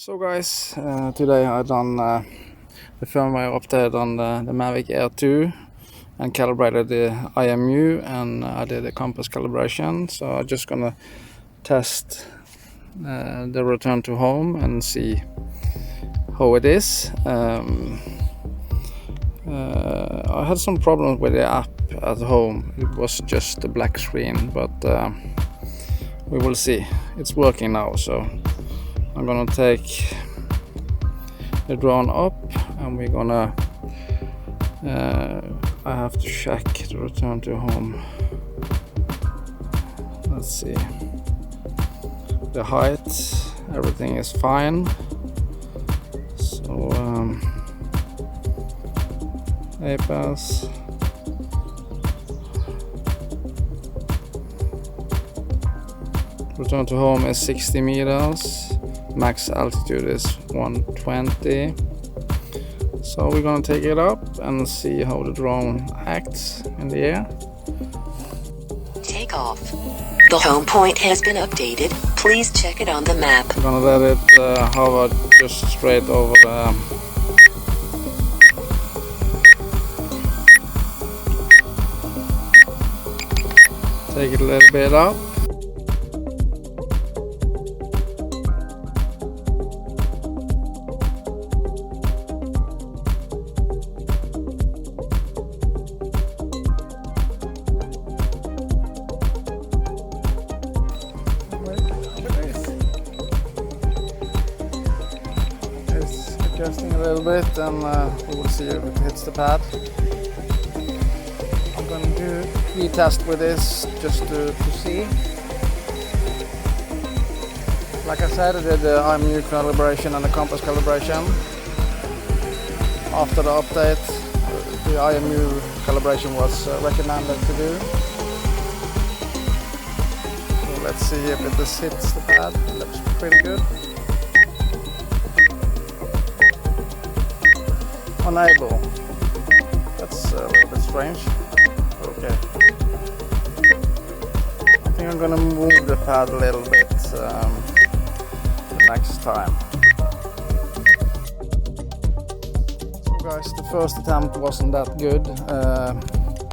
So guys, today I done the firmware update on the Mavic Air 2 and calibrated the IMU, and I did a compass calibration. So I'm just gonna test the return to home and see how it is. I had some problems with the app at home. It was just a black screen, but we will see. It's working now, so I'm gonna take the drone up and we're gonna I have to check the return to home. Let's see, the height, everything is fine. So APAS, return to home is 60 meters, max altitude is 120. So we're gonna take it up and see how the drone acts in the air. Take off. The home point has been updated. Please check it on the map. I'm gonna let it hover just straight over the take it a little bit up. It's adjusting a little bit, and we will see if it hits the pad. I'm gonna do a retest with this just to see. Like I said, I did the IMU calibration and the compass calibration. After the update, the IMU calibration was recommended to do. So let's see if it just hits the pad. It looks pretty good. Unable. That's a little bit strange. Okay. I think I'm gonna move the pad a little bit the next time. So guys, the first attempt wasn't that good.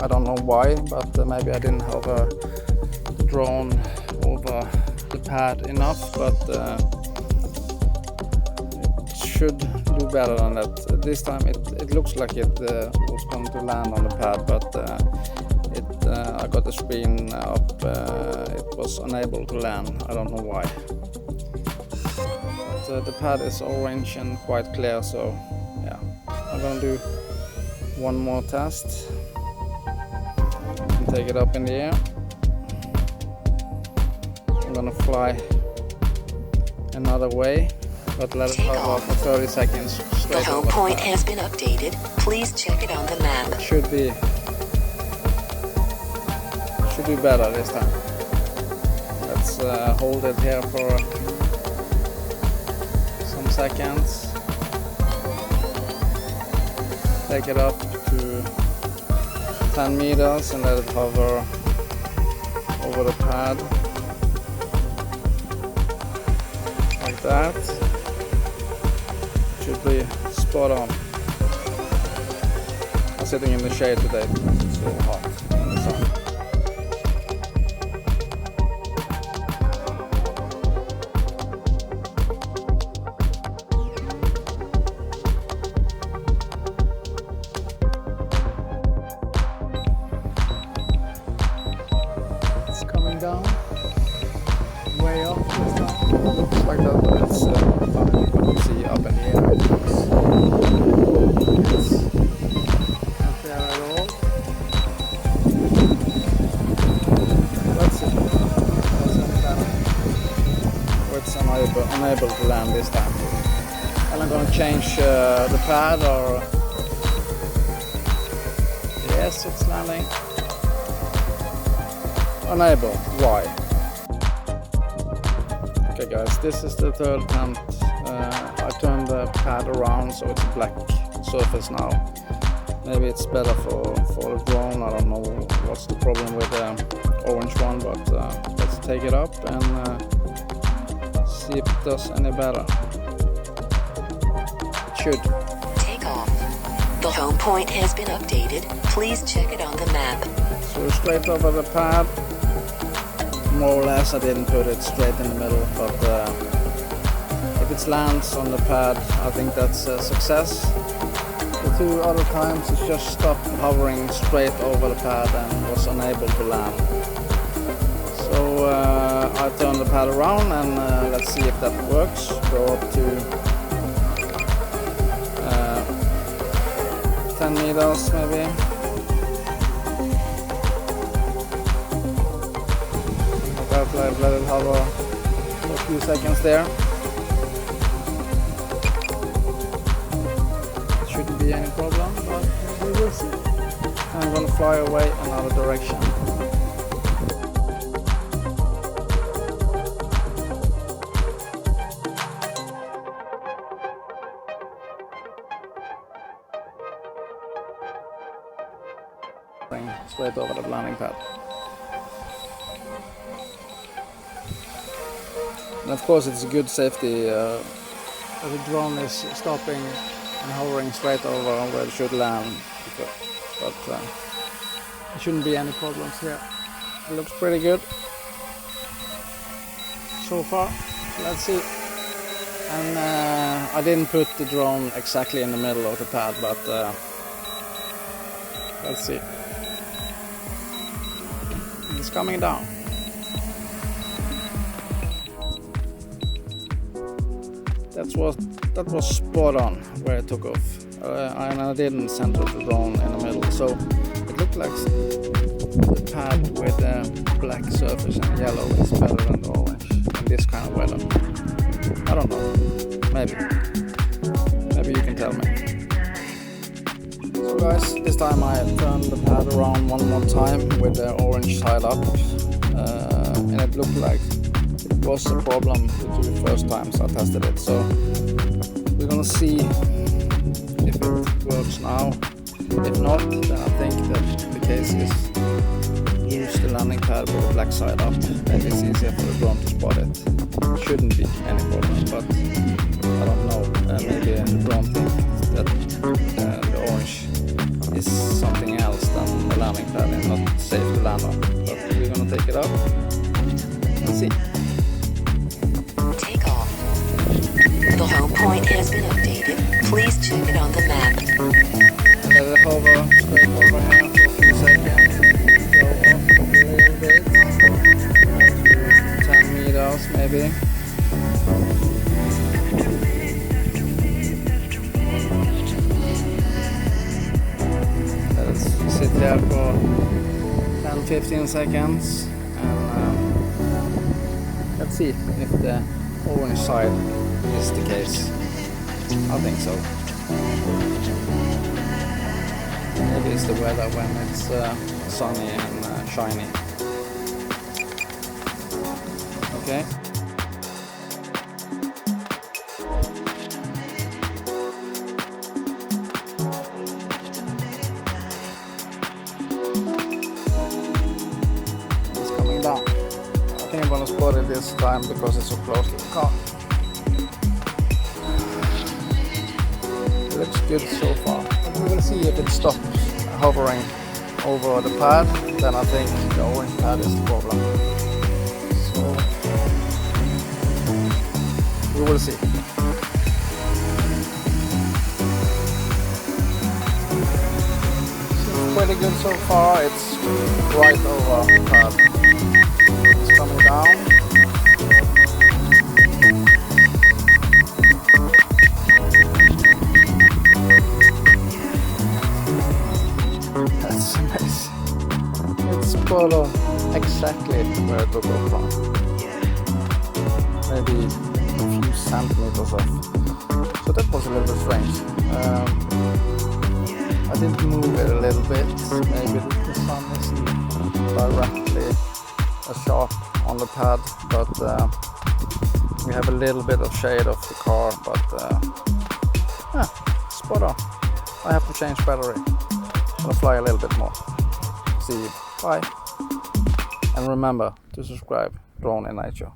I don't know why, but maybe I didn't have the drone over the pad enough, but it should do better than that. This time it looks like it was going to land on the pad, but I got the screen up, it was unable to land. I don't know why. But the pad is orange and quite clear, so yeah. I'm gonna do one more test and take it up in the air. I'm gonna fly another way, but let it hover for 30 seconds straight. The home point has been updated. Please check it on the map. Should be better this time. Let's hold it here for some seconds. Take it up to 10 meters and let it hover over the pad like that. Should be spot on. I'm sitting in the shade today because it's so hot in the sun. It's coming down, way up this time. It looks like that, but it's fine. You can see up in the air. It's not there at all. Let's see. That's any better. Or it's unable to land this time. And I'm going to change the pad, or yes, it's landing. Unable. Why? Okay guys, this is the third attempt. I turned the pad around so it's a black surface now. Maybe it's better for the drone. I don't know what's the problem with the orange one, but let's take it up and see if it does any better. should. Take off. The home point has been updated. Please check it on the map. So straight over the pad. More or less I didn't put it straight in the middle, but if it lands on the pad, I think that's a success. The two other times it just stopped hovering straight over the pad and was unable to land. So I turn the pad around and let's see if that works. Go up to 10 meters maybe. Let it hover for a few seconds there. It shouldn't be any problem, but we will see. I'm gonna fly away another direction. Straight over the landing pad. And of course it's a good safety that the drone is stopping and hovering straight over where it should land, but there shouldn't be any problems here. It looks pretty good so far. Let's see. And I didn't put the drone exactly in the middle of the pad, but let's see. It's coming down. That was spot on where it took off, and I didn't center the drone in the middle, so it looked like the pad with the black surface and yellow is better than the orange in this kind of weather. I don't know, maybe you can tell me. So guys, this time I turned the pad around one more time with the orange side up, and it looked like it was a problem the two first times I tested it. So we're gonna see if it works now. If not, then I think that the case is use the landing pad with the black side up. Maybe it's easier for the drone to spot it. Shouldn't be any problem, but I don't know. Maybe the drone thinks that the orange is something else than the landing pad and not safe to land on. But we're gonna take it up and see. Take off. The home point has been updated. Please check it on the map. Let it hover straight over here for a few seconds. Go up a little bit. 10 meters maybe. Let it sit there for 10-15 seconds. And let's see if the orange side is the case. I think so. Maybe it's the weather when it's sunny and shiny. Okay. It's coming down. I think I'm gonna spot it this time because it's so close to the car. It looks good so far. We will see if it stops hovering over the pad, then I think the orange pad is the problem. So we will see. It's pretty good so far. It's right over the pad. It's coming down. That's amazing. It's spot on exactly where it will go from. Maybe a few centimeters off. So that was a little bit strange. I didn't move it a little bit. Maybe the sun isn't directly as sharp on the pad, but we have a little bit of shade of the car. But spot on. I have to change battery. I'll fly a little bit more. See you. Bye. And remember to subscribe. Drone in Nature.